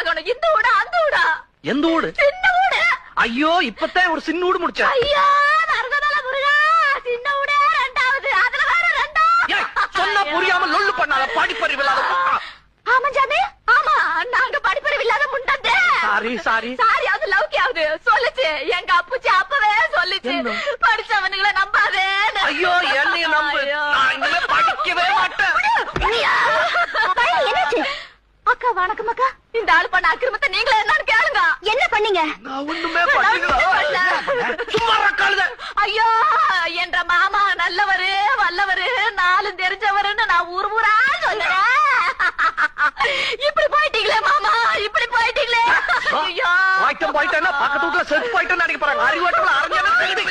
ஆகணும். இந்த ஊடா அந்த ஊடா? எந்த ஊடு? சின்ன ஊடு. ஐயோ இப்பதான் ஒரு சின்ன ஊடு முடிச்சேன். ஐயோ மருதமல முருகா, சின்ன ஊடே ரெண்டாவது, அதுல வேற ரெண்டா. சொன்னா புரியாம லொல்லு பண்ணாத, படிப்பறிவு இல்லாத. ஆமா ஜாமி, ஆமா நாங்க படிப்பறிவு இல்லாத முண்டந்தே. சாரி சாரி சாரி, அது லவ்கியாவது சொல்லுச்சு. எங்க அப்புச்சி அப்பவே சொல்லுச்சு, படிச்சவனுங்களை நம்பாதே. ஐயோ என்னைய நம்பு, நான் இனிமே படிக்கவே மாட்டேன். என்னாச்சு? அக்கா வணக்கம் அக்கா. இந்த ஆளு பண்ண அக்கிரமத்தை நீங்களே என்னன்னு கேளுங்க. என்ன பண்ணீங்க? நான் ஒண்ணுமே பண்ணல. சும்மா ரக்காளுத. ஐயோ என்ற மாமா நல்லவரு வல்லவரு நாளும் தெரிஞ்சவருன்னு நான் ஊர் ஊரா சொல்லுறேன். இப்படி போயிட்டீங்களே மாமா, இப்படி போயிட்டீங்களே. ஐயோ போயிட்டேன்னா பக்கத்து வீட்டுல செத்து போயிட்டேன்னு நினைக்க போறாங்க. அறிவாட்டம்ல அறிஞ்சானே தெரியுது.